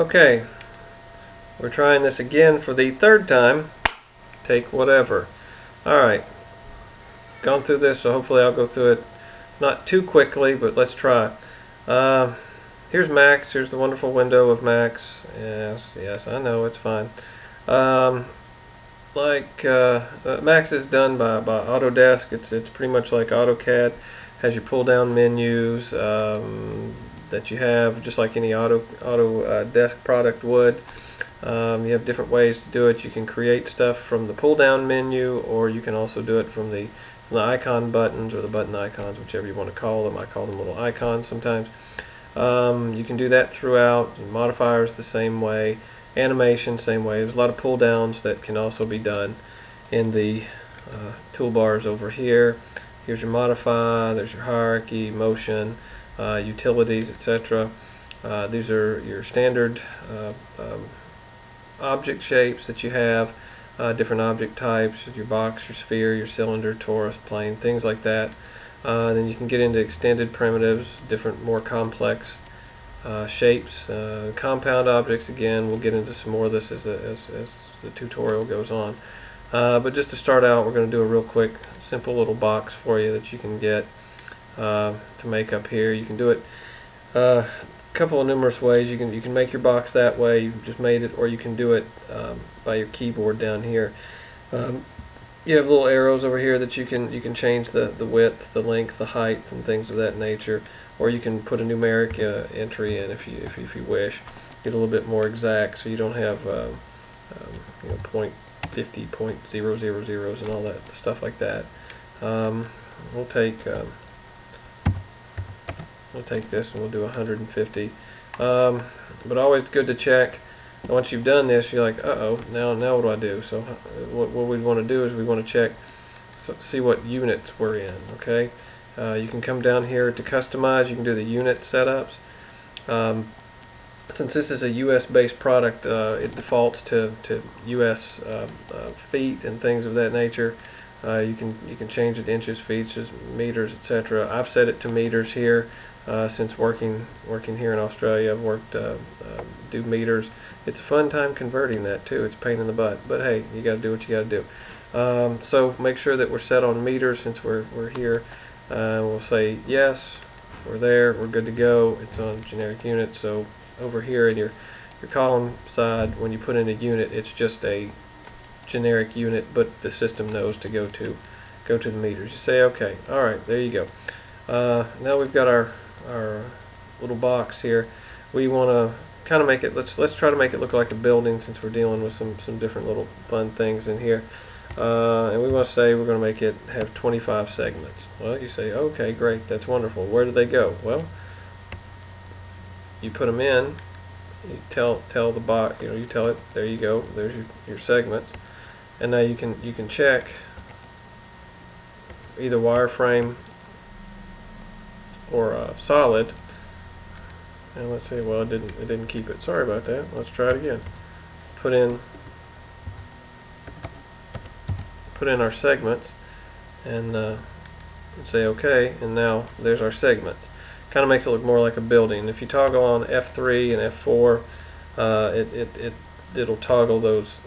Okay, we're trying this again for the third time. Take whatever. Alright, gone through this, so hopefully I'll go through it not too quickly, but let's try. Here's Max. Here's the wonderful window of Max. Yes, I know, it's fine. Max is done by Autodesk. It's pretty much like AutoCAD. Has your pull down menus that you have just like any Autodesk product would. You have different ways to do it. You can create stuff from the pull down menu, or you can also do it from the icon buttons or the button icons, whichever you want to call them. I call them little icons sometimes. You can do that throughout. Modifiers the same way. Animation same way. There's a lot of pull downs that can also be done in the toolbars over here. Here's your modify, there's your hierarchy, motion, utilities, etc. These are your standard object shapes that you have, different object types, your box, your sphere, your cylinder, torus, plane, things like that. Then you can get into extended primitives, different more complex shapes, compound objects. Again, we'll get into some more of this as the tutorial goes on. But just to start out, we're going to do a real quick, simple little box for you that you can get to make up here. You can do it a couple of numerous ways. You can make your box that way. You just made it, or you can do it by your keyboard down here. You have little arrows over here that you can change the width, the length, the height, and things of that nature. Or you can put a numeric entry in if you wish. Get a little bit more exact, so you don't have 0.50, 0.000s, and all that stuff like that. We'll take this and we'll do 150. But always good to check. And once you've done this, you're like, now what do I do? So what we want to do is we want to check, see what units we're in. Okay, you can come down here to customize. You can do the unit setups. Since this is a US based product, it defaults to US feet and things of that nature. You can change it to inches, feet, meters, etc. I've set it to meters here. Since working here in Australia, I've worked do meters. It's a fun time converting that too. It's a pain in the butt, but hey, you got to do what you got to do. So make sure that we're set on meters since we're here. We'll say yes, we're there, we're good to go. It's on generic unit. So over here in your column side, when you put in a unit, it's just a generic unit, but the system knows to go to the meters. You say okay, all right, there you go. Now we've got our little box here. We want to kind of make it, let's try to make it look like a building, since we're dealing with some different little fun things in here. And we want to say we're going to make it have 25 segments. Well, you say, okay, great, that's wonderful. Where do they go? Well, you put them in. You tell the bot, you tell it, there you go, there's your segments. And now you can check either wireframe or solid. And let's see, well, it didn't keep it. Sorry about that. Let's try it again. Put in our segments and say okay, and now there's our segments. Kind of makes it look more like a building. If you toggle on F3 and F4, it'll toggle those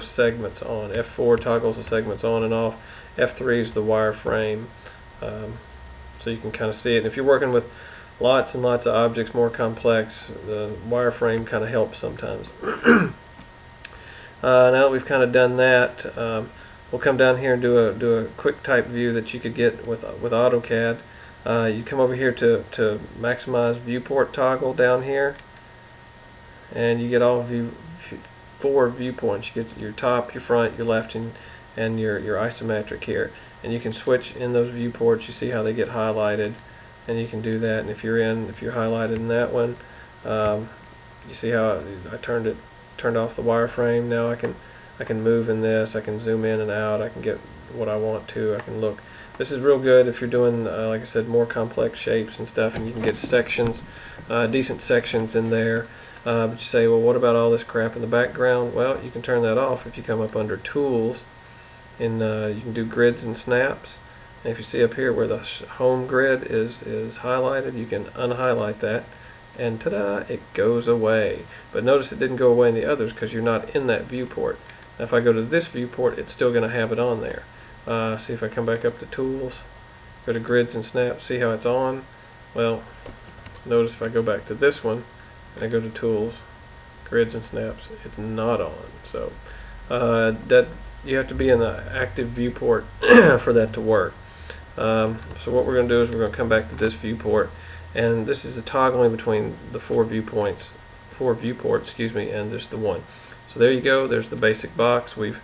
segments on. F4 toggles the segments on and off. F3 is the wireframe. So you can kind of see it. And if you're working with lots and lots of objects, more complex, the wireframe kind of helps sometimes. Now that we've kind of done that, we'll come down here and do a quick type view that you could get with AutoCAD. You come over here to maximize viewport toggle down here, and you get all four viewpoints. You get your top, your front, your left, and your isometric here. And you can switch in those viewports. You see how they get highlighted, and you can do that. And if you're highlighted in that one, you see how I turned off the wireframe. Now I can move in this. I can zoom in and out. I can get what I want to. I can look. This is real good if you're doing, like I said, more complex shapes and stuff, and you can get sections, decent sections in there. But you say, well, what about all this crap in the background? Well, you can turn that off if you come up under Tools, and you can do grids and snaps. And if you see up here where the home grid is highlighted, you can unhighlight that and ta-da, it goes away. But notice it didn't go away in the others because you're not in that viewport. Now if I go to this viewport, it's still going to have it on there. See if I come back up to Tools, go to Grids and Snaps, see how it's on? Well, notice if I go back to this one, and I go to Tools, Grids and Snaps, it's not on. So that you have to be in the active viewport for that to work. So what we're going to do is we're going to come back to this viewport, and this is the toggling between the four viewports, and just the one. So there you go. There's the basic box. We've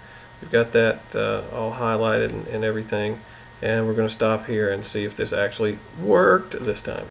got that all highlighted and everything, and we're going to stop here and see if this actually worked this time.